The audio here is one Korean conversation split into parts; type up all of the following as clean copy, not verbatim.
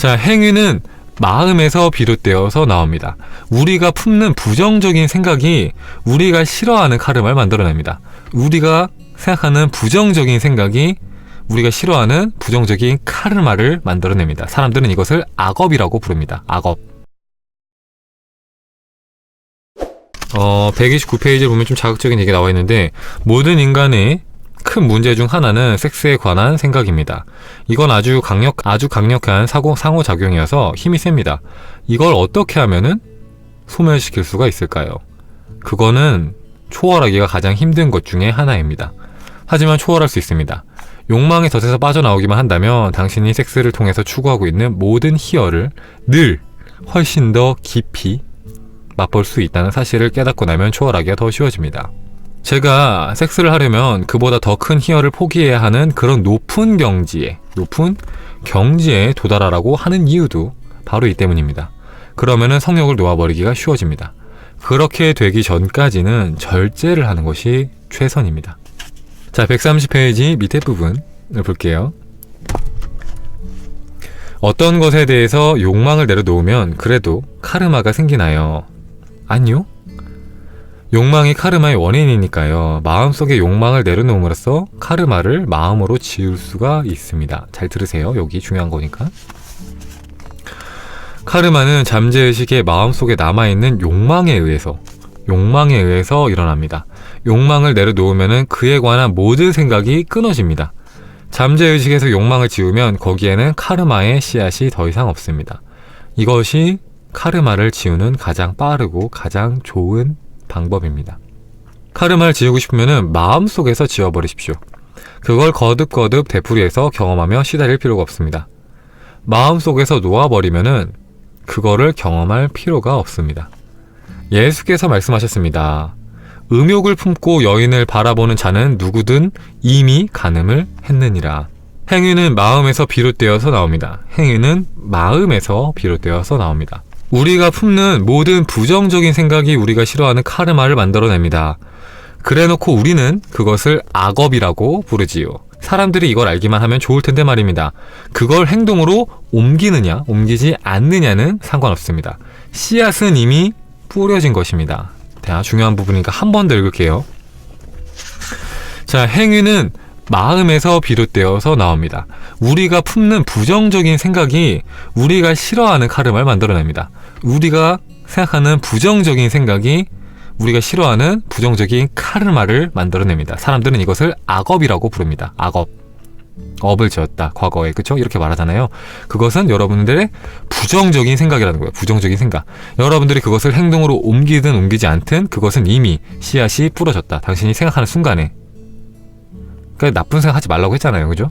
자, 행위는 마음에서 비롯되어서 나옵니다. 우리가 품는 부정적인 생각이 우리가 싫어하는 카르마를 만들어냅니다. 우리가 생각하는 부정적인 생각이 우리가 싫어하는 부정적인 카르마를 만들어냅니다. 사람들은 이것을 악업이라고 부릅니다. 악업. 129페이지를 보면 좀 자극적인 얘기가 나와 있는데, 모든 인간의 큰 문제 중 하나는 섹스에 관한 생각입니다. 이건 아주 강력한 상호작용이어서 힘이 셉니다. 이걸 어떻게 하면은 소멸시킬 수가 있을까요? 그거는 초월하기가 가장 힘든 것 중에 하나입니다. 하지만 초월할 수 있습니다. 욕망의 덫에서 빠져나오기만 한다면 당신이 섹스를 통해서 추구하고 있는 모든 희열을 늘 훨씬 더 깊이 맛볼 수 있다는 사실을 깨닫고 나면 초월하기가 더 쉬워집니다. 제가 섹스를 하려면 그보다 더 큰 희열을 포기해야 하는 그런 높은 경지에 도달하라고 하는 이유도 바로 이 때문입니다. 그러면은 성욕을 놓아버리기가 쉬워집니다. 그렇게 되기 전까지는 절제를 하는 것이 최선입니다. 자, 130페이지 밑에 부분을 볼게요. 어떤 것에 대해서 욕망을 내려놓으면 그래도 카르마가 생기나요? 아니요. 욕망이 카르마의 원인이니까요. 마음속에 욕망을 내려놓음으로써 카르마를 마음으로 지울 수가 있습니다. 잘 들으세요. 여기 중요한 거니까. 카르마는 잠재의식의 마음속에 남아있는 욕망에 의해서 일어납니다. 욕망을 내려놓으면 그에 관한 모든 생각이 끊어집니다. 잠재의식에서 욕망을 지우면 거기에는 카르마의 씨앗이 더 이상 없습니다. 이것이 카르마를 지우는 가장 빠르고 가장 좋은 방법입니다. 카르마를 지우고 싶으면 마음속에서 지워버리십시오. 그걸 거듭거듭 되풀이해서 경험하며 시달릴 필요가 없습니다. 마음속에서 놓아버리면 그거를 경험할 필요가 없습니다. 예수께서 말씀하셨습니다. 음욕을 품고 여인을 바라보는 자는 누구든 이미 간음을 했느니라. 행위는 마음에서 비롯되어서 나옵니다. 행위는 마음에서 비롯되어서 나옵니다. 우리가 품는 모든 부정적인 생각이 우리가 싫어하는 카르마를 만들어냅니다. 그래놓고 우리는 그것을 악업이라고 부르지요. 사람들이 이걸 알기만 하면 좋을 텐데 말입니다. 그걸 행동으로 옮기느냐 옮기지 않느냐는 상관없습니다. 씨앗은 이미 뿌려진 것입니다. 중요한 부분이니까 한 번 더 읽을게요. 자, 행위는 마음에서 비롯되어서 나옵니다. 우리가 품는 부정적인 생각이 우리가 싫어하는 카르마를 만들어냅니다. 우리가 생각하는 부정적인 생각이 우리가 싫어하는 부정적인 카르마를 만들어냅니다. 사람들은 이것을 악업이라고 부릅니다. 악업. 업을 지었다. 과거에. 그쵸? 이렇게 말하잖아요. 그것은 여러분들의 부정적인 생각이라는 거예요. 부정적인 생각. 여러분들이 그것을 행동으로 옮기든 옮기지 않든 그것은 이미 씨앗이 뿌려졌다. 당신이 생각하는 순간에. 그러니까 나쁜 생각 하지 말라고 했잖아요. 그죠?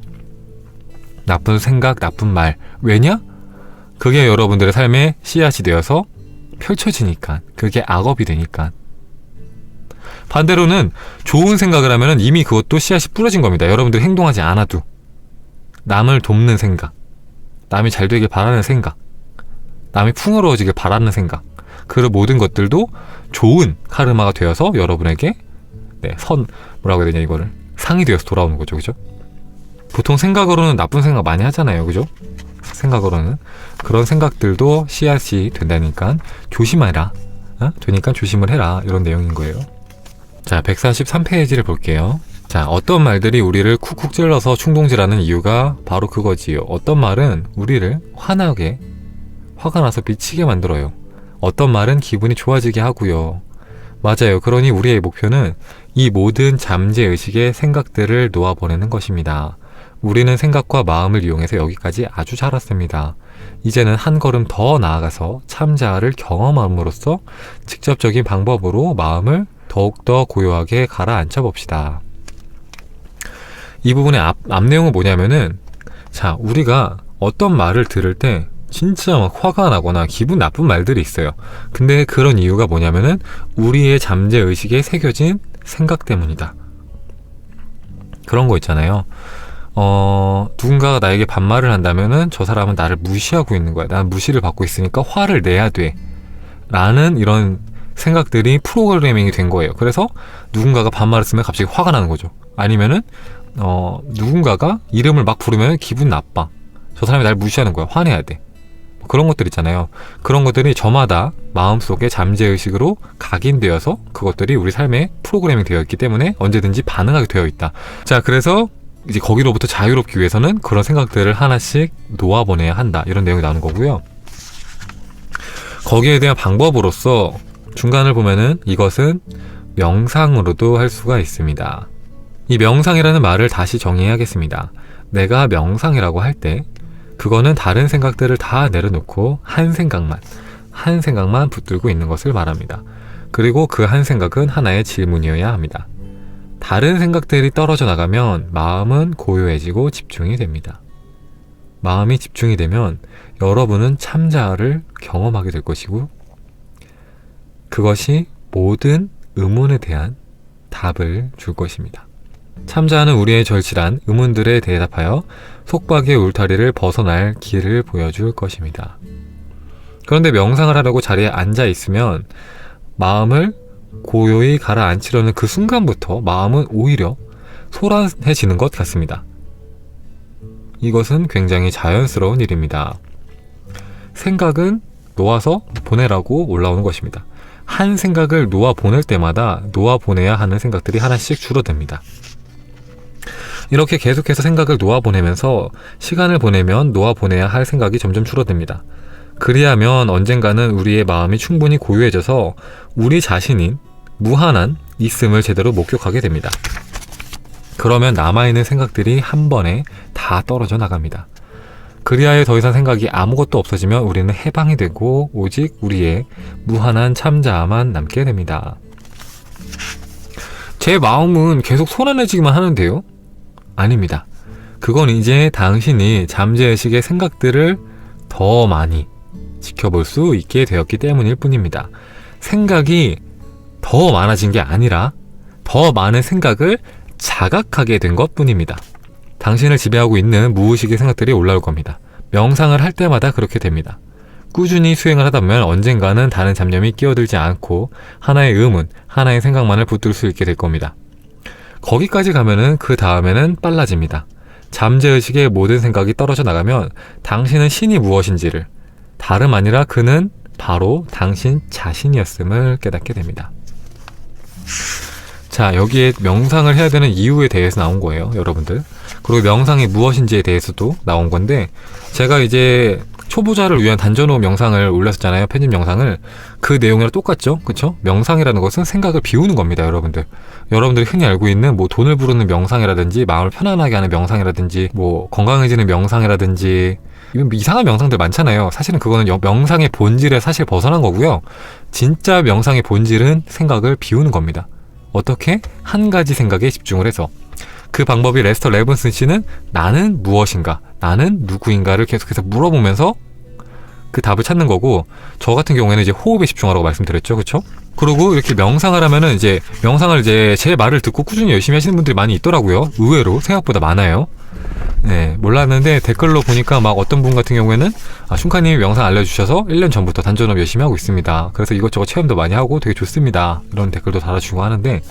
나쁜 생각, 나쁜 말. 왜냐? 그게 여러분들의 삶에 씨앗이 되어서 펼쳐지니까. 그게 악업이 되니까. 반대로는 좋은 생각을 하면 이미 그것도 씨앗이 뿌려진 겁니다. 여러분들이 행동하지 않아도. 남을 돕는 생각, 남이 잘 되길 바라는 생각, 남이 풍요로워지길 바라는 생각, 그 모든 것들도 좋은 카르마가 되어서 여러분에게 뭐라고 해야 되냐, 이거를 상이 되어서 돌아오는 거죠. 그죠? 보통 생각으로는 나쁜 생각 많이 하잖아요. 그죠? 생각으로는 그런 생각들도 씨앗이 된다니까 조심해라. 되니까 조심을 해라. 이런 내용인 거예요. 자, 143페이지를 볼게요. 자, 어떤 말들이 우리를 쿡쿡 찔러서 충동질하는 이유가 바로 그거지요. 어떤 말은 우리를 화가 나서 미치게 만들어요. 어떤 말은 기분이 좋아지게 하고요. 맞아요. 그러니 우리의 목표는 이 모든 잠재의식의 생각들을 놓아보내는 것입니다. 우리는 생각과 마음을 이용해서 여기까지 아주 잘 왔습니다. 이제는 한 걸음 더 나아가서 참자아를 경험함으로써 직접적인 방법으로 마음을 더욱더 고요하게 가라앉혀 봅시다. 이 부분의 앞 내용은 뭐냐면은, 자, 우리가 어떤 말을 들을 때 진짜 막 화가 나거나 기분 나쁜 말들이 있어요. 근데 그런 이유가 뭐냐면은 우리의 잠재의식에 새겨진 생각 때문이다. 그런 거 있잖아요. 누군가가 나에게 반말을 한다면은 저 사람은 나를 무시하고 있는 거야. 난 무시를 받고 있으니까 화를 내야 돼. 라는 이런 생각들이 프로그래밍이 된 거예요. 그래서 누군가가 반말을 쓰면 갑자기 화가 나는 거죠. 아니면은 누군가가 이름을 막 부르면 기분 나빠. 저 사람이 날 무시하는 거야. 화내야 돼. 그런 것들 있잖아요. 그런 것들이 저마다 마음속에 잠재의식으로 각인되어서 그것들이 우리 삶에 프로그래밍 되어 있기 때문에 언제든지 반응하게 되어 있다. 자, 그래서 이제 거기로부터 자유롭기 위해서는 그런 생각들을 하나씩 놓아보내야 한다. 이런 내용이 나오는 거고요. 거기에 대한 방법으로서 중간을 보면은 이것은 명상으로도 할 수가 있습니다. 이 명상이라는 말을 다시 정의해야겠습니다. 내가 명상이라고 할 때 그거는 다른 생각들을 다 내려놓고 한 생각만 붙들고 있는 것을 말합니다. 그리고 그 한 생각은 하나의 질문이어야 합니다. 다른 생각들이 떨어져 나가면 마음은 고요해지고 집중이 됩니다. 마음이 집중이 되면 여러분은 참자를 경험하게 될 것이고 그것이 모든 의문에 대한 답을 줄 것입니다. 참자는 우리의 절실한 의문들에 대답하여 속박의 울타리를 벗어날 길을 보여줄 것입니다. 그런데 명상을 하려고 자리에 앉아 있으면 마음을 고요히 가라앉히려는 그 순간부터 마음은 오히려 소란해지는 것 같습니다. 이것은 굉장히 자연스러운 일입니다. 생각은 놓아서 보내라고 올라오는 것입니다. 한 생각을 놓아 보낼 때마다 놓아 보내야 하는 생각들이 하나씩 줄어듭니다. 이렇게 계속해서 생각을 놓아 보내면서 시간을 보내면 놓아 보내야 할 생각이 점점 줄어듭니다. 그리하면 언젠가는 우리의 마음이 충분히 고요해져서 우리 자신인 무한한 있음을 제대로 목격하게 됩니다. 그러면 남아있는 생각들이 한 번에 다 떨어져 나갑니다. 그리하여 더 이상 생각이 아무것도 없어지면 우리는 해방이 되고 오직 우리의 무한한 참자만 남게 됩니다. 제 마음은 계속 소란해지기만 하는데요? 아닙니다. 그건 이제 당신이 잠재의식의 생각들을 더 많이 지켜볼 수 있게 되었기 때문일 뿐입니다. 생각이 더 많아진 게 아니라 더 많은 생각을 자각하게 된 것 뿐입니다. 당신을 지배하고 있는 무의식의 생각들이 올라올 겁니다. 명상을 할 때마다 그렇게 됩니다. 꾸준히 수행을 하다 보면 언젠가는 다른 잡념이 끼어들지 않고 하나의 의문, 하나의 생각만을 붙들 수 있게 될 겁니다. 거기까지 가면은 그 다음에는 빨라집니다. 잠재의식의 모든 생각이 떨어져 나가면 당신은 신이 무엇인지를 다름 아니라 그는 바로 당신 자신이었음을 깨닫게 됩니다. 자, 여기에 명상을 해야 되는 이유에 대해서 나온 거예요, 여러분들. 그리고 명상이 무엇인지에 대해서도 나온 건데 제가 이제 초보자를 위한 단전호흡 명상을 올렸었잖아요. 편집 영상을. 그 내용이랑 똑같죠? 그쵸? 명상이라는 것은 생각을 비우는 겁니다, 여러분들. 여러분들이 흔히 알고 있는 뭐 돈을 부르는 명상이라든지 마음을 편안하게 하는 명상이라든지 뭐 건강해지는 명상이라든지 이상한 명상들 많잖아요. 사실은 그거는 명상의 본질에 사실 벗어난 거고요. 진짜 명상의 본질은 생각을 비우는 겁니다. 어떻게? 한 가지 생각에 집중을 해서. 그 방법이 레스터 레븐슨 씨는 나는 무엇인가, 나는 누구인가를 계속해서 물어보면서 그 답을 찾는 거고, 저 같은 경우에는 이제 호흡에 집중하라고 말씀드렸죠, 그쵸? 그리고 이렇게 명상을 하면은 이제 명상을 이제 제 말을 듣고 꾸준히 열심히 하시는 분들이 많이 있더라고요. 의외로 생각보다 많아요. 네, 몰랐는데 댓글로 보니까 막 어떤 분 같은 경우에는 슌카님이 명상 알려주셔서 1년 전부터 단전호흡 열심히 하고 있습니다. 그래서 이것저것 체험도 많이 하고 되게 좋습니다. 이런 댓글도 달아주고 하는데,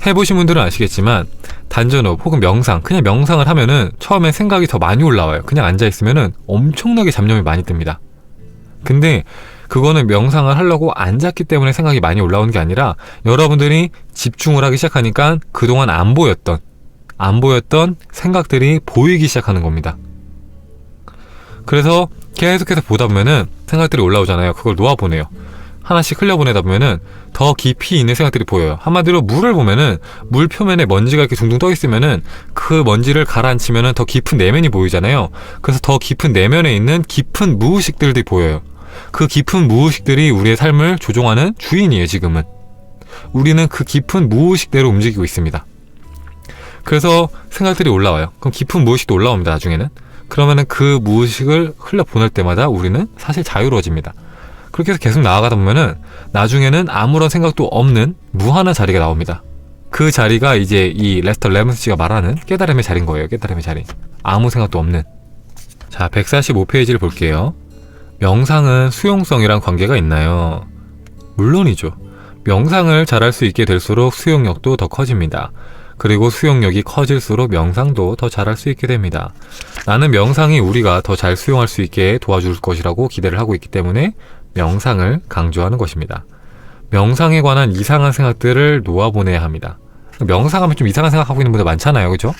해보신 분들은 아시겠지만 단전호흡 혹은 명상, 그냥 명상을 하면은 처음에 생각이 더 많이 올라와요. 그냥 앉아있으면은 엄청나게 잡념이 많이 듭니다. 근데 그거는 명상을 하려고 앉았기 때문에 생각이 많이 올라오는 게 아니라 여러분들이 집중을 하기 시작하니까 그동안 안 보였던 생각들이 보이기 시작하는 겁니다. 그래서 계속해서 보다 보면은 생각들이 올라오잖아요. 그걸 놓아보내요. 하나씩 흘려보내다 보면은 더 깊이 있는 생각들이 보여요. 한마디로 물을 보면은 물 표면에 먼지가 이렇게 둥둥 떠 있으면은 그 먼지를 가라앉히면은 더 깊은 내면이 보이잖아요. 그래서 더 깊은 내면에 있는 깊은 무의식들이 보여요. 그 깊은 무의식들이 우리의 삶을 조종하는 주인이에요, 지금은. 우리는 그 깊은 무의식대로 움직이고 있습니다. 그래서 생각들이 올라와요. 그럼 깊은 무의식도 올라옵니다, 나중에는. 그러면은 그 무의식을 흘려보낼 때마다 우리는 사실 자유로워집니다. 그렇게 해서 계속 나아가다 보면은 나중에는 아무런 생각도 없는 무한한 자리가 나옵니다. 그 자리가 이제 이 레스터 레븐슨 씨가 말하는 깨달음의 자리인 거예요. 깨달음의 자리. 아무 생각도 없는. 자, 145페이지를 볼게요. 명상은 수용성이랑 관계가 있나요? 물론이죠. 명상을 잘할 수 있게 될수록 수용력도 더 커집니다. 그리고 수용력이 커질수록 명상도 더 잘할 수 있게 됩니다. 나는 명상이 우리가 더 잘 수용할 수 있게 도와줄 것이라고 기대를 하고 있기 때문에 명상을 강조하는 것입니다. 명상에 관한 이상한 생각들을 놓아보내야 합니다. 명상하면 좀 이상한 생각하고 있는 분들 많잖아요. 그죠?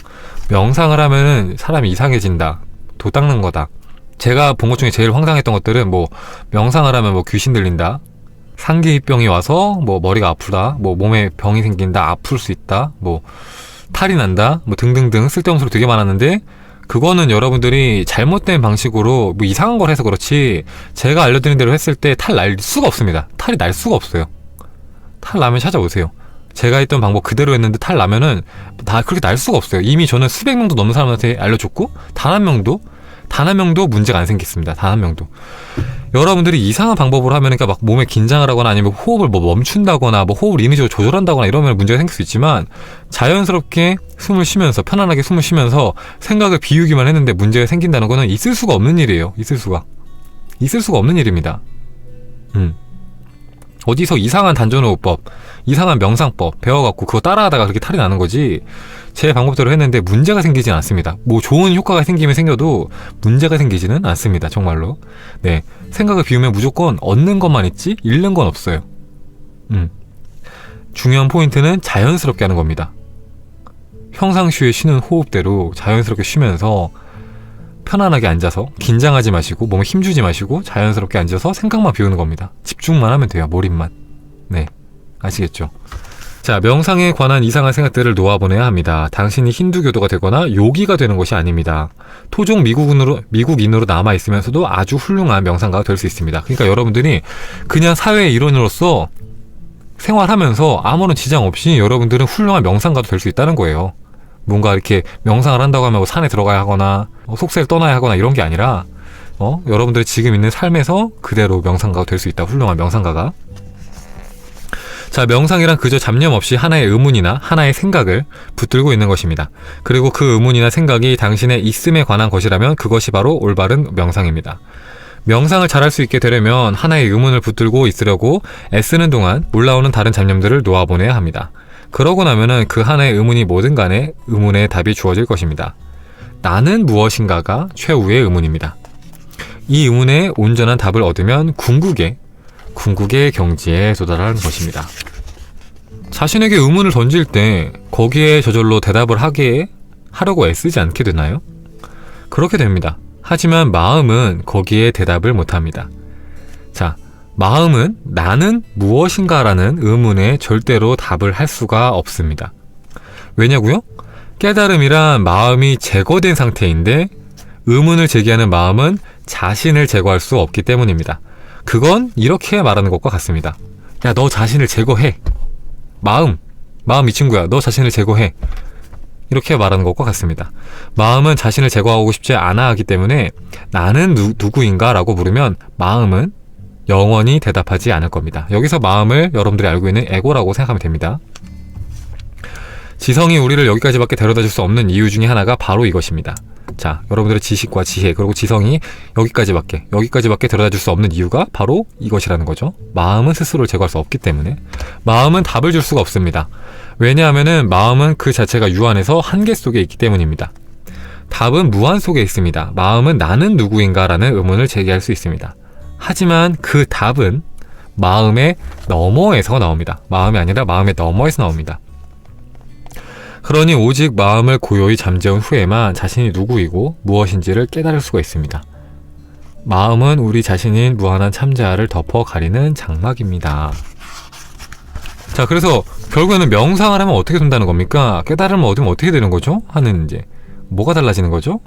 명상을 하면은 사람이 이상해진다. 도 닦는 거다. 제가 본 것 중에 제일 황당했던 것들은 뭐 명상을 하면 뭐 귀신 들린다. 상기병이 와서 뭐 머리가 아프다. 뭐 몸에 병이 생긴다. 아플 수 있다. 뭐 탈이 난다. 뭐 등등등 쓸데없는 소리 되게 많았는데 그거는 여러분들이 잘못된 방식으로 뭐 이상한 걸 해서 그렇지 제가 알려드린 대로 했을 때 탈 날 수가 없습니다. 탈이 날 수가 없어요. 탈 나면 찾아오세요. 제가 했던 방법 그대로 했는데 탈 나면은 다 그렇게 날 수가 없어요. 이미 저는 수백 명도 넘는 사람한테 알려줬고 단 한 명도 문제가 안 생겼습니다. 단 한 명도. 여러분들이 이상한 방법으로 하면 그러니까 막 몸에 긴장을 하거나 아니면 호흡을 뭐 멈춘다거나 뭐 호흡을 인위적으로 조절한다거나 이러면 문제가 생길 수 있지만 자연스럽게 숨을 쉬면서 편안하게 숨을 쉬면서 생각을 비우기만 했는데 문제가 생긴다는 거는 있을 수가 없는 일이에요. 있을 수가 없는 일입니다. 어디서 이상한 단전호흡법, 이상한 명상법 배워갖고 그거 따라하다가 그렇게 탈이 나는 거지 제 방법대로 했는데 문제가 생기진 않습니다. 뭐 좋은 효과가 생기면 생겨도 문제가 생기지는 않습니다. 정말로. 네, 생각을 비우면 무조건 얻는 것만 있지 잃는 건 없어요. 중요한 포인트는 자연스럽게 하는 겁니다. 평상시에 쉬는 호흡대로 자연스럽게 쉬면서 편안하게 앉아서 긴장하지 마시고 몸에 힘주지 마시고 자연스럽게 앉아서 생각만 비우는 겁니다. 집중만 하면 돼요. 몰입만. 네, 아시겠죠? 자, 명상에 관한 이상한 생각들을 놓아보내야 합니다. 당신이 힌두교도가 되거나 요기가 되는 것이 아닙니다. 토종 미국인으로 남아있으면서도 아주 훌륭한 명상가가 될 수 있습니다. 그러니까 여러분들이 그냥 사회의 일원으로서 생활하면서 아무런 지장 없이 여러분들은 훌륭한 명상가도 될 수 있다는 거예요. 뭔가 이렇게 명상을 한다고 하면 뭐 산에 들어가야 하거나 속세를 떠나야 하거나 이런 게 아니라 여러분들이 지금 있는 삶에서 그대로 명상가가 될 수 있다. 훌륭한 명상가가. 자, 명상이란 그저 잡념 없이 하나의 의문이나 하나의 생각을 붙들고 있는 것입니다. 그리고 그 의문이나 생각이 당신의 있음에 관한 것이라면 그것이 바로 올바른 명상입니다. 명상을 잘할 수 있게 되려면 하나의 의문을 붙들고 있으려고 애쓰는 동안 올라오는 다른 잡념들을 놓아보내야 합니다. 그러고 나면은 그 하나의 의문이 뭐든 간에 의문의 답이 주어질 것입니다. 나는 무엇인가가 최후의 의문입니다. 이 의문에 온전한 답을 얻으면 궁극의 경지에 도달하는 것입니다. 자신에게 의문을 던질 때 거기에 저절로 대답을 하려고 애쓰지 않게 되나요? 그렇게 됩니다. 하지만 마음은 거기에 대답을 못합니다. 자, 마음은 나는 무엇인가라는 의문에 절대로 답을 할 수가 없습니다. 왜냐고요? 깨달음이란 마음이 제거된 상태인데 의문을 제기하는 마음은 자신을 제거할 수 없기 때문입니다. 그건 이렇게 말하는 것과 같습니다. 야, 너 자신을 제거해. 마음 이 친구야, 너 자신을 제거해. 이렇게 말하는 것과 같습니다. 마음은 자신을 제거하고 싶지 않아 하기 때문에 나는 누구인가 라고 물으면 마음은 영원히 대답하지 않을 겁니다. 여기서 마음을 여러분들이 알고 있는 에고라고 생각하면 됩니다. 지성이 우리를 여기까지밖에 데려다줄 수 없는 이유 중에 하나가 바로 이것입니다. 자, 여러분들의 지식과 지혜 그리고 지성이 여기까지밖에 데려다줄 수 없는 이유가 바로 이것이라는 거죠. 마음은 스스로를 제거할 수 없기 때문에 마음은 답을 줄 수가 없습니다. 왜냐하면은 마음은 그 자체가 유한해서 한계 속에 있기 때문입니다. 답은 무한 속에 있습니다. 마음은 나는 누구인가 라는 의문을 제기할 수 있습니다. 하지만 그 답은 마음의 너머에서 나옵니다. 마음이 아니라 마음의 너머에서 나옵니다. 그러니 오직 마음을 고요히 잠재운 후에만 자신이 누구이고 무엇인지를 깨달을 수가 있습니다. 마음은 우리 자신인 무한한 참자를 덮어 가리는 장막입니다. 자, 그래서 결국에는 명상을 하면 어떻게 된다는 겁니까? 깨달음을 얻으면 어떻게 되는 거죠? 하는 이제 뭐가 달라지는 거죠?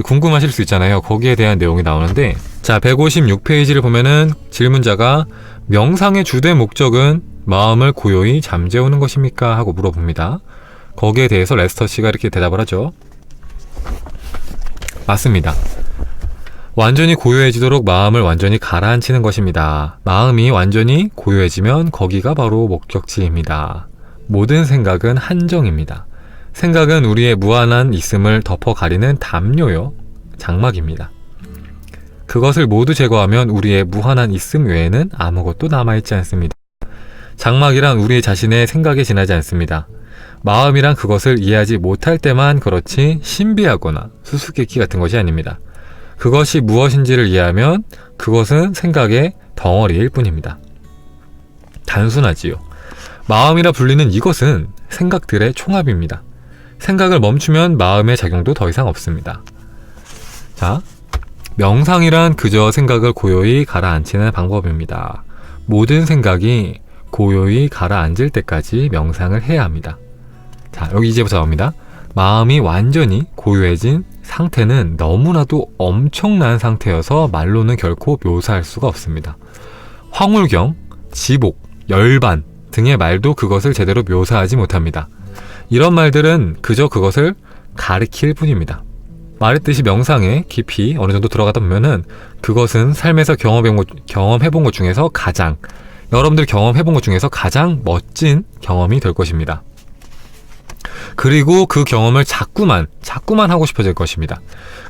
궁금하실 수 있잖아요. 거기에 대한 내용이 나오는데, 자, 156페이지를 보면은 질문자가 명상의 주된 목적은 마음을 고요히 잠재우는 것입니까? 하고 물어봅니다. 거기에 대해서 레스터 씨가 이렇게 대답을 하죠. 맞습니다. 완전히 고요해지도록 마음을 완전히 가라앉히는 것입니다. 마음이 완전히 고요해지면 거기가 바로 목적지입니다. 모든 생각은 한정입니다. 생각은 우리의 무한한 있음을 덮어 가리는 담요요, 장막입니다. 그것을 모두 제거하면 우리의 무한한 있음 외에는 아무것도 남아있지 않습니다. 장막이란 우리 자신의 생각에 지나지 않습니다. 마음이란 그것을 이해하지 못할 때만 그렇지 신비하거나 수수께끼 같은 것이 아닙니다. 그것이 무엇인지를 이해하면 그것은 생각의 덩어리일 뿐입니다. 단순하지요. 마음이라 불리는 이것은 생각들의 총합입니다. 생각을 멈추면 마음의 작용도 더 이상 없습니다. 자, 명상이란 그저 생각을 고요히 가라앉히는 방법입니다. 모든 생각이 고요히 가라앉을 때까지 명상을 해야 합니다. 자, 여기 이제부터 나옵니다. 마음이 완전히 고요해진 상태는 너무나도 엄청난 상태여서 말로는 결코 묘사할 수가 없습니다. 황홀경, 지복, 열반 등의 말도 그것을 제대로 묘사하지 못합니다. 이런 말들은 그저 그것을 가리킬 뿐입니다. 말했듯이 명상에 깊이 어느 정도 들어가다 보면은 그것은 삶에서 경험해본 것 중에서 여러분들이 경험해본 것 중에서 가장 멋진 경험이 될 것입니다. 그리고 그 경험을 자꾸만 하고 싶어질 것입니다.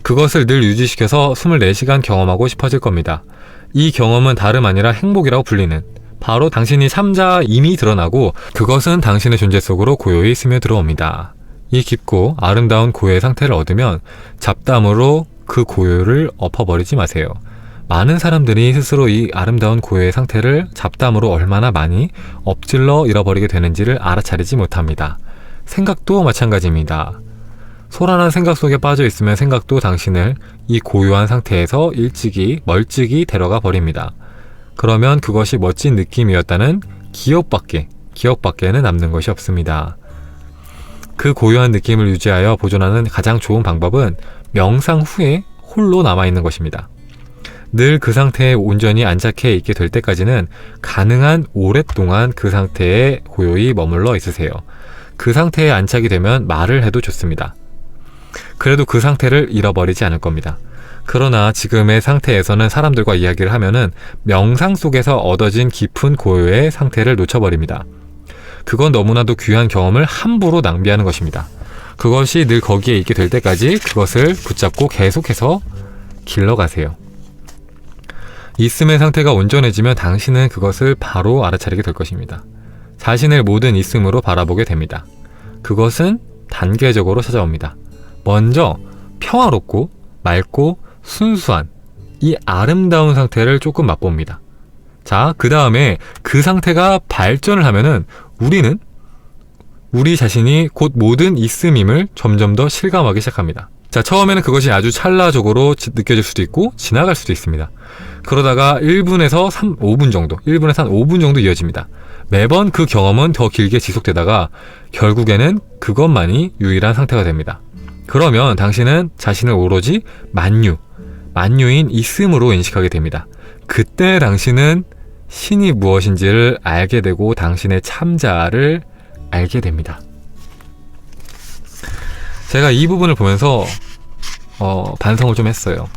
그것을 늘 유지시켜서 24시간 경험하고 싶어질 겁니다. 이 경험은 다름 아니라 행복이라고 불리는, 바로 당신이 참자임이 드러나고 그것은 당신의 존재 속으로 고요히 스며들어옵니다. 이 깊고 아름다운 고요의 상태를 얻으면 잡담으로 그 고요를 엎어버리지 마세요. 많은 사람들이 스스로 이 아름다운 고요의 상태를 잡담으로 얼마나 많이 엎질러 잃어버리게 되는지를 알아차리지 못합니다. 생각도 마찬가지입니다. 소란한 생각 속에 빠져 있으면 생각도 당신을 이 고요한 상태에서 멀찍이 데려가 버립니다. 그러면 그것이 멋진 느낌이었다는 기억밖에는 남는 것이 없습니다. 그 고요한 느낌을 유지하여 보존하는 가장 좋은 방법은 명상 후에 홀로 남아있는 것입니다. 늘 그 상태에 온전히 안착해 있게 될 때까지는 가능한 오랫동안 그 상태에 고요히 머물러 있으세요. 그 상태에 안착이 되면 말을 해도 좋습니다. 그래도 그 상태를 잃어버리지 않을 겁니다. 그러나 지금의 상태에서는 사람들과 이야기를 하면은 명상 속에서 얻어진 깊은 고요의 상태를 놓쳐버립니다. 그건 너무나도 귀한 경험을 함부로 낭비하는 것입니다. 그것이 늘 거기에 있게 될 때까지 그것을 붙잡고 계속해서 길러가세요. 있음의 상태가 온전해지면 당신은 그것을 바로 알아차리게 될 것입니다. 자신을 모든 있음으로 바라보게 됩니다. 그것은 단계적으로 찾아옵니다. 먼저 평화롭고 맑고 순수한 이 아름다운 상태를 조금 맛봅니다. 자, 그 다음에 그 상태가 발전을 하면은 우리 자신이 곧 모든 있음임을 점점 더 실감하기 시작합니다. 자, 처음에는 그것이 아주 찰나적으로 느껴질 수도 있고 지나갈 수도 있습니다. 그러다가 1분에서 한 5분 정도 이어집니다. 매번 그 경험은 더 길게 지속되다가 결국에는 그것만이 유일한 상태가 됩니다. 그러면 당신은 자신을 오로지 만유인 있음으로 인식하게 됩니다. 그때 당신은 신이 무엇인지를 알게 되고 당신의 참자를 알게 됩니다. 제가 이 부분을 보면서 반성을 좀 했어요.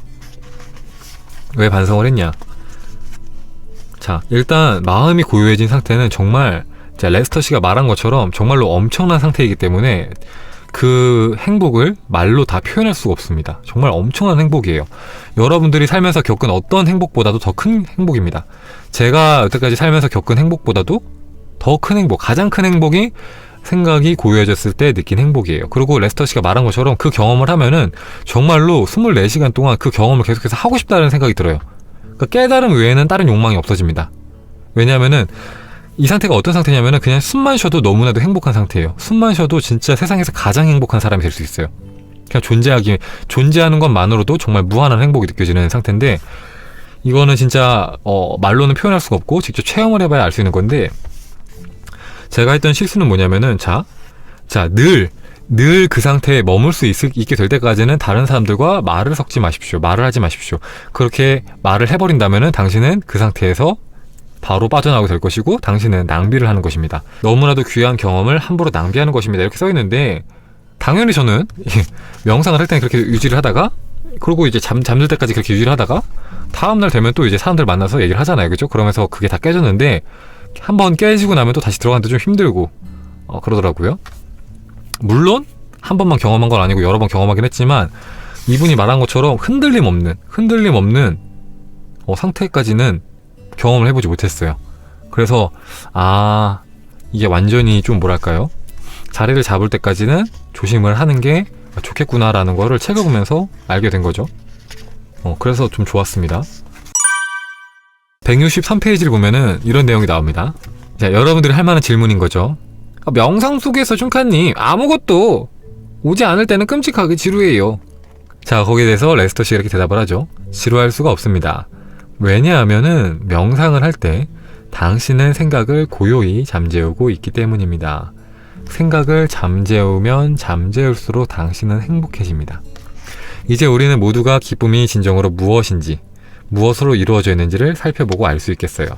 왜 반성을 했냐? 자, 일단 마음이 고요해진 상태는 정말 레스터 씨가 말한 것처럼 정말로 엄청난 상태이기 때문에 그 행복을 말로 다 표현할 수가 없습니다. 정말 엄청난 행복이에요. 여러분들이 살면서 겪은 어떤 행복보다도 더 큰 행복입니다. 제가 여태까지 살면서 겪은 행복보다도 더 큰 행복, 가장 큰 행복이 생각이 고요해졌을 때 느낀 행복이에요. 그리고 레스터 씨가 말한 것처럼 그 경험을 하면은 정말로 24시간 동안 그 경험을 계속해서 하고 싶다는 생각이 들어요. 그러니까 깨달음 외에는 다른 욕망이 없어집니다. 왜냐하면은 이 상태가 어떤 상태냐면은 그냥 숨만 쉬어도 너무나도 행복한 상태예요. 숨만 쉬어도 진짜 세상에서 가장 행복한 사람이 될 수 있어요. 그냥 존재하는 것만으로도 정말 무한한 행복이 느껴지는 상태인데, 이거는 진짜 말로는 표현할 수가 없고 직접 체험을 해봐야 알 수 있는 건데, 제가 했던 실수는 뭐냐면은 늘 그 상태에 머물 수 있게 될 때까지는 다른 사람들과 말을 섞지 마십시오. 말을 하지 마십시오. 그렇게 말을 해버린다면은 당신은 그 상태에서 바로 빠져나오게 될 것이고 당신은 낭비를 하는 것입니다. 너무나도 귀한 경험을 함부로 낭비하는 것입니다. 이렇게 써있는데, 당연히 저는 명상을 할 때는 그렇게 유지를 하다가, 그리고 이제 잠들 때까지 그렇게 유지를 하다가 다음날 되면 또 이제 사람들 만나서 얘기를 하잖아요. 그죠? 그러면서 그게 다 깨졌는데, 한번 깨지고 나면 또 다시 들어가는데 좀 힘들고 그러더라고요. 물론 한 번만 경험한 건 아니고 여러 번 경험하긴 했지만, 이분이 말한 것처럼 흔들림 없는 상태까지는 경험을 해보지 못했어요. 그래서 이게 완전히 좀 뭐랄까요, 자리를 잡을 때까지는 조심을 하는 게 좋겠구나라는 거를 책을 보면서 알게 된 거죠. 그래서 좀 좋았습니다. 163페이지를 보면은 이런 내용이 나옵니다. 자, 여러분들이 할 만한 질문인 거죠. 명상 속에서 쭝카님 아무것도 오지 않을 때는 끔찍하게 지루해요. 자, 거기에 대해서 레스터 씨가 이렇게 대답을 하죠. 지루할 수가 없습니다. 왜냐하면은 명상을 할 때 당신은 생각을 고요히 잠재우고 있기 때문입니다. 생각을 잠재우면 잠재울수록 당신은 행복해집니다. 이제 우리는 모두가 기쁨이 진정으로 무엇인지, 무엇으로 이루어져 있는지를 살펴보고 알 수 있겠어요.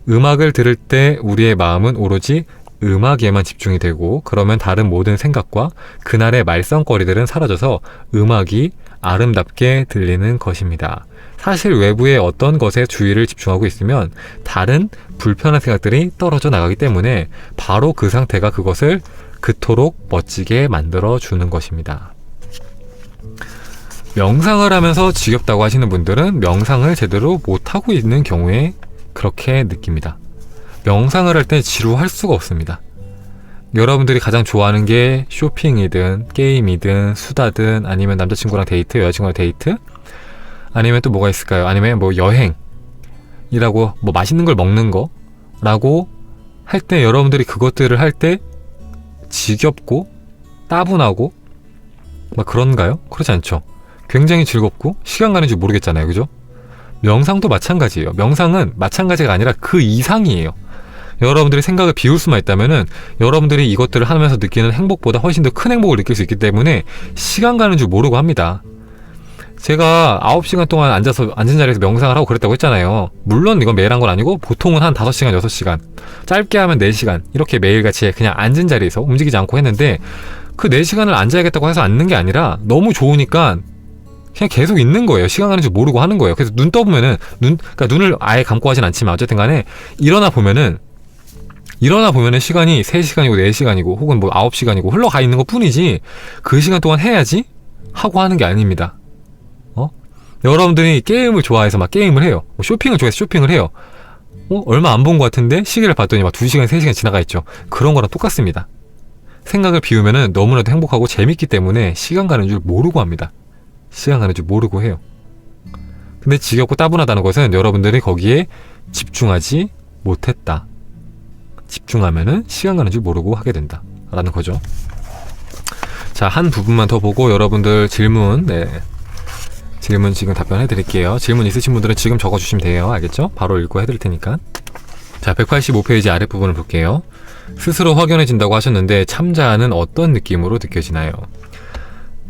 음악을 들을 때 우리의 마음은 오로지 음악에만 집중이 되고, 그러면 다른 모든 생각과 그날의 말썽거리들은 사라져서 음악이 아름답게 들리는 것입니다. 사실 외부의 어떤 것에 주의를 집중하고 있으면 다른 불편한 생각들이 떨어져 나가기 때문에 바로 그 상태가 그것을 그토록 멋지게 만들어주는 것입니다. 명상을 하면서 지겹다고 하시는 분들은 명상을 제대로 못하고 있는 경우에 그렇게 느낍니다. 명상을 할 때 지루할 수가 없습니다. 여러분들이 가장 좋아하는 게 쇼핑이든 게임이든 수다든 아니면 남자친구랑 데이트, 여자친구랑 데이트, 아니면 또 뭐가 있을까요? 아니면 뭐 여행이라고, 뭐 맛있는 걸 먹는 거라고 할 때, 여러분들이 그것들을 할 때 지겹고 따분하고 막 그런가요? 그렇지 않죠. 굉장히 즐겁고 시간 가는 줄 모르겠잖아요. 그죠? 명상도 마찬가지예요. 명상은 마찬가지가 아니라 그 이상이에요. 여러분들이 생각을 비울 수만 있다면은 여러분들이 이것들을 하면서 느끼는 행복보다 훨씬 더 큰 행복을 느낄 수 있기 때문에 시간 가는 줄 모르고 합니다. 제가 9시간 동안 앉은 자리에서 명상을 하고 그랬다고 했잖아요. 물론 이건 매일 한 건 아니고 보통은 한 5시간, 6시간, 짧게 하면 4시간 이렇게 매일같이 그냥 앉은 자리에서 움직이지 않고 했는데, 그 4시간을 앉아야겠다고 해서 앉는 게 아니라 너무 좋으니까 그냥 계속 있는 거예요. 시간 가는 줄 모르고 하는 거예요. 그래서 눈 떠보면은 그러니까 눈을 아예 감고 하진 않지만 어쨌든 간에 일어나 보면은 시간이 3시간이고 4시간이고 혹은 뭐 9시간이고 흘러가 있는 것 뿐이지, 그 시간 동안 해야지 하고 하는 게 아닙니다. 여러분들이 게임을 좋아해서 막 게임을 해요. 쇼핑을 좋아해서 쇼핑을 해요. 얼마 안 본 것 같은데 시계를 봤더니 막 2시간, 3시간 지나가 있죠. 그런 거랑 똑같습니다. 생각을 비우면은 너무나도 행복하고 재밌기 때문에 시간 가는 줄 모르고 합니다. 시간 가는 줄 모르고 해요. 근데 지겹고 따분하다는 것은 여러분들이 거기에 집중하지 못했다. 집중하면은 시간 가는 줄 모르고 하게 된다 라는 거죠. 자, 한 부분만 더 보고 여러분들 질문 지금 답변해 드릴게요. 질문 있으신 분들은 지금 적어주시면 돼요. 알겠죠? 바로 읽고 해드릴 테니까. 자, 185페이지 아랫부분을 볼게요. 스스로 확연해진다고 하셨는데 참자는 어떤 느낌으로 느껴지나요?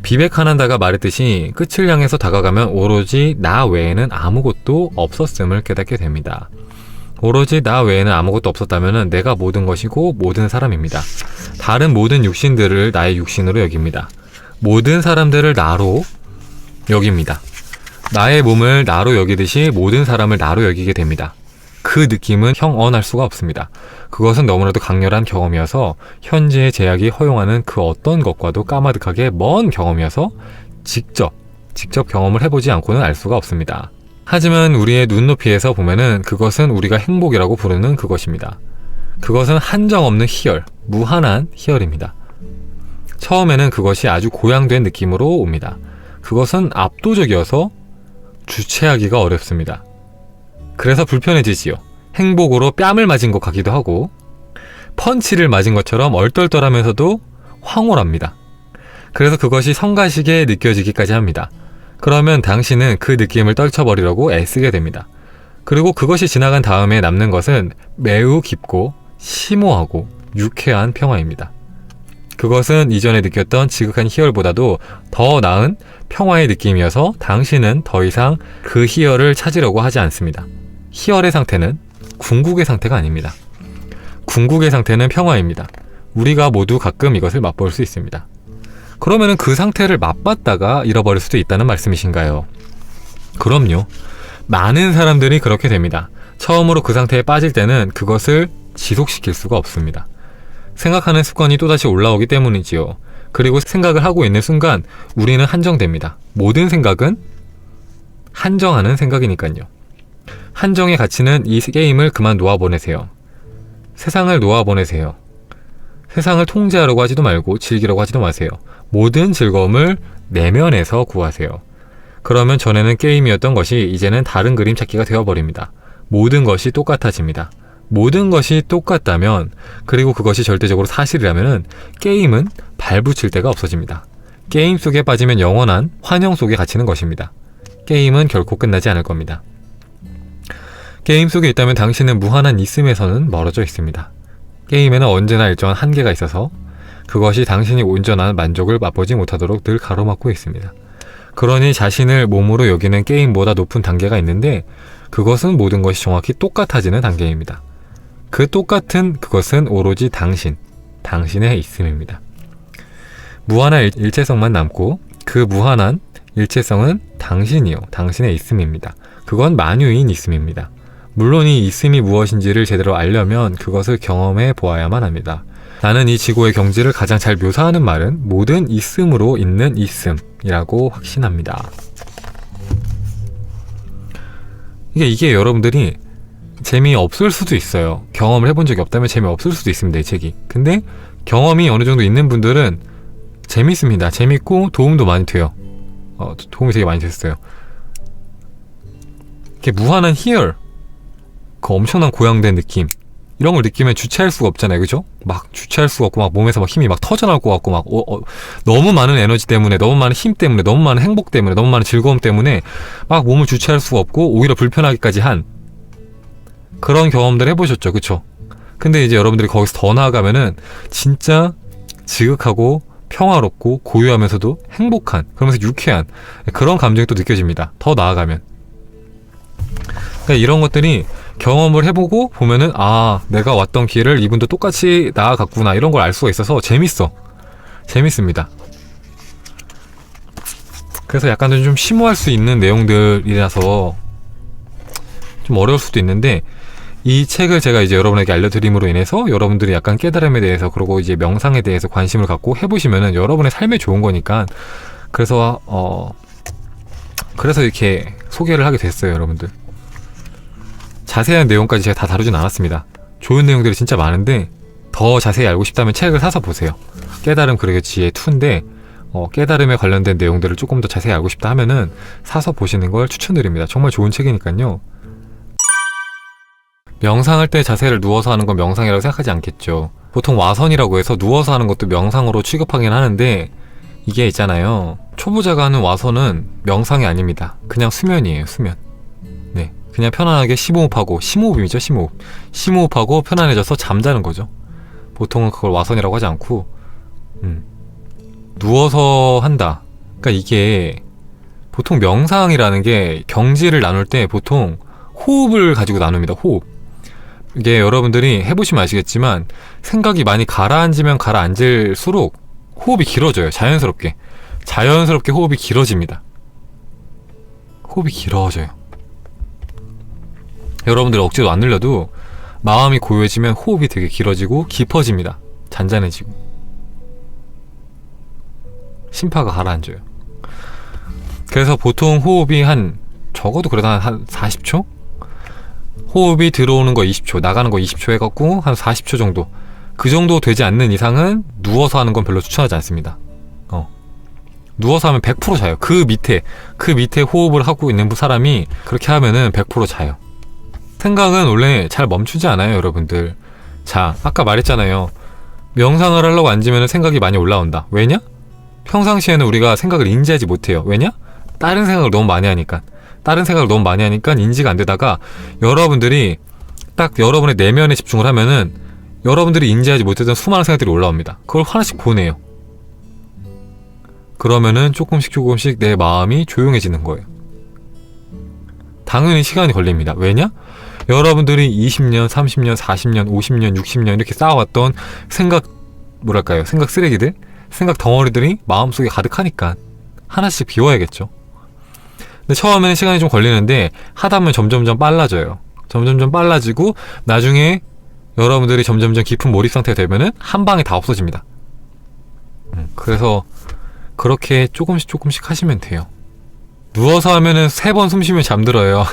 비베카난다가 말했듯이 끝을 향해서 다가가면 오로지 나 외에는 아무것도 없었음을 깨닫게 됩니다. 오로지 나 외에는 아무것도 없었다면 내가 모든 것이고 모든 사람입니다. 다른 모든 육신들을 나의 육신으로 여깁니다. 모든 사람들을 나로 여깁니다. 나의 몸을 나로 여기듯이 모든 사람을 나로 여기게 됩니다. 그 느낌은 형언할 수가 없습니다. 그것은 너무나도 강렬한 경험이어서 현재의 제약이 허용하는 그 어떤 것과도 까마득하게 먼 경험이어서 직접 경험을 해보지 않고는 알 수가 없습니다. 하지만 우리의 눈높이에서 보면은 그것은 우리가 행복이라고 부르는 그것입니다. 그것은 한정없는 희열, 무한한 희열입니다. 처음에는 그것이 아주 고양된 느낌으로 옵니다. 그것은 압도적이어서 주체하기가 어렵습니다. 그래서 불편해지지요. 행복으로 뺨을 맞은 것 같기도 하고 펀치를 맞은 것처럼 얼떨떨하면서도 황홀합니다. 그래서 그것이 성가시게 느껴지기까지 합니다. 그러면 당신은 그 느낌을 떨쳐버리려고 애쓰게 됩니다. 그리고 그것이 지나간 다음에 남는 것은 매우 깊고 심오하고 유쾌한 평화입니다. 그것은 이전에 느꼈던 지극한 희열보다도 더 나은 평화의 느낌이어서 당신은 더 이상 그 희열을 찾으려고 하지 않습니다. 희열의 상태는 궁극의 상태가 아닙니다. 궁극의 상태는 평화입니다. 우리가 모두 가끔 이것을 맛볼 수 있습니다. 그러면은 그 상태를 맛봤다가 잃어버릴 수도 있다는 말씀이신가요? 그럼요. 많은 사람들이 그렇게 됩니다. 처음으로 그 상태에 빠질 때는 그것을 지속시킬 수가 없습니다. 생각하는 습관이 또다시 올라오기 때문이지요. 그리고 생각을 하고 있는 순간 우리는 한정됩니다. 모든 생각은 한정하는 생각이니까요. 한정의 가치는 이 게임을 그만 놓아보내세요. 세상을 놓아보내세요. 세상을 통제하려고 하지도 말고 즐기려고 하지도 마세요. 모든 즐거움을 내면에서 구하세요. 그러면 전에는 게임이었던 것이 이제는 다른 그림 찾기가 되어버립니다. 모든 것이 똑같아집니다. 모든 것이 똑같다면, 그리고 그것이 절대적으로 사실이라면 게임은 발붙일 데가 없어집니다. 게임 속에 빠지면 영원한 환영 속에 갇히는 것입니다. 게임은 결코 끝나지 않을 겁니다. 게임 속에 있다면 당신은 무한한 있음에서는 멀어져 있습니다. 게임에는 언제나 일정한 한계가 있어서 그것이 당신이 온전한 만족을 맛보지 못하도록 늘 가로막고 있습니다. 그러니 자신을 몸으로 여기는 게임보다 높은 단계가 있는데 그것은 모든 것이 정확히 똑같아지는 단계입니다. 그 똑같은 그것은 오로지 당신의 있음입니다. 무한한 일체성만 남고 그 무한한 일체성은 당신이요, 당신의 있음입니다. 그건 만유인 있음입니다. 물론 이 있음이 무엇인지를 제대로 알려면 그것을 경험해 보아야만 합니다. 나는 이 지구의 경지를 가장 잘 묘사하는 말은 모든 있음으로 있는 있음이라고 확신합니다. 이게 여러분들이 재미없을 수도 있어요. 경험을 해본 적이 없다면 재미없을 수도 있습니다, 이 책이. 근데 경험이 어느 정도 있는 분들은 재밌습니다. 재밌고 도움도 많이 돼요. 도움이 되게 많이 됐어요. 이렇게 무한한 희열, 그 엄청난 고양된 느낌, 이런 걸 느끼면 주체할 수가 없잖아요, 그죠? 막 주체할 수가 없고 막 몸에서 막 힘이 막 터져나올 것 같고 막 너무 많은 에너지 때문에, 너무 많은 힘 때문에, 너무 많은 행복 때문에, 너무 많은 즐거움 때문에 막 몸을 주체할 수가 없고 오히려 불편하기까지 한 그런 경험들 해보셨죠, 그쵸? 근데 이제 여러분들이 거기서 더 나아가면은 진짜 지극하고 평화롭고 고요하면서도 행복한, 그러면서 유쾌한 그런 감정이 또 느껴집니다. 더 나아가면. 그러니까 이런 것들이 경험을 해보고 보면은 내가 왔던 길을 이분도 똑같이 나아갔구나, 이런 걸 알 수가 있어서 재밌습니다. 그래서 약간 좀 심오할 수 있는 내용들이라서 좀 어려울 수도 있는데, 이 책을 제가 이제 여러분에게 알려드림으로 인해서 여러분들이 약간 깨달음에 대해서, 그리고 이제 명상에 대해서 관심을 갖고 해보시면은 여러분의 삶에 좋은 거니까, 그래서 이렇게 소개를 하게 됐어요, 여러분들. 자세한 내용까지 제가 다 다루진 않았습니다. 좋은 내용들이 진짜 많은데 더 자세히 알고 싶다면 책을 사서 보세요. 깨달음 그러게 지혜 2인데 깨달음에 관련된 내용들을 조금 더 자세히 알고 싶다 하면은 사서 보시는 걸 추천드립니다. 정말 좋은 책이니까요. 명상할 때 자세를 누워서 하는 건 명상이라고 생각하지 않겠죠. 보통 와선이라고 해서 누워서 하는 것도 명상으로 취급하긴 하는데, 이게 있잖아요, 초보자가 하는 와선은 명상이 아닙니다. 그냥 수면이에요, 수면. 네, 그냥 편안하게 심호흡하고, 심호흡이죠, 심호흡하고 편안해져서 잠자는 거죠. 보통은 그걸 와선이라고 하지 않고 누워서 한다. 그러니까 이게 보통 명상이라는 게 경지를 나눌 때 보통 호흡을 가지고 나눕니다. 호흡. 이게 여러분들이 해보시면 아시겠지만 생각이 많이 가라앉으면 가라앉을수록 호흡이 길어져요. 자연스럽게 호흡이 길어집니다. 호흡이 길어져요. 여러분들 억지로 안 늘려도 마음이 고요해지면 호흡이 되게 길어지고 깊어집니다. 잔잔해지고 심파가 가라앉아요. 그래서 보통 호흡이 적어도 그래도 한 40초? 호흡이 들어오는 거 20초, 나가는 거 20초 해갖고 한 40초 정도, 그 정도 되지 않는 이상은 누워서 하는 건 별로 추천하지 않습니다. 누워서 하면 100% 자요. 그 밑에 호흡을 하고 있는 사람이 그렇게 하면은 100% 자요. 생각은 원래 잘 멈추지 않아요, 여러분들. 자, 아까 말했잖아요. 명상을 하려고 앉으면 생각이 많이 올라온다. 왜냐? 평상시에는 우리가 생각을 인지하지 못해요. 왜냐? 다른 생각을 너무 많이 하니까 인지가 안 되다가 여러분들이 딱 여러분의 내면에 집중을 하면은 여러분들이 인지하지 못했던 수많은 생각들이 올라옵니다. 그걸 하나씩 보내요. 그러면은 조금씩 내 마음이 조용해지는 거예요. 당연히 시간이 걸립니다. 왜냐? 여러분들이 20년, 30년, 40년, 50년, 60년 이렇게 쌓아왔던 생각 쓰레기들, 생각 덩어리들이 마음속에 가득하니까 하나씩 비워야겠죠. 근데 처음에는 시간이 좀 걸리는데 하다 보면 점점점 빨라져요. 점점점 빨라지고 나중에 여러분들이 점점점 깊은 몰입 상태가 되면은 한 방에 다 없어집니다. 그래서 그렇게 조금씩 하시면 돼요. 누워서 하면은 3번 숨 쉬면 잠들어요.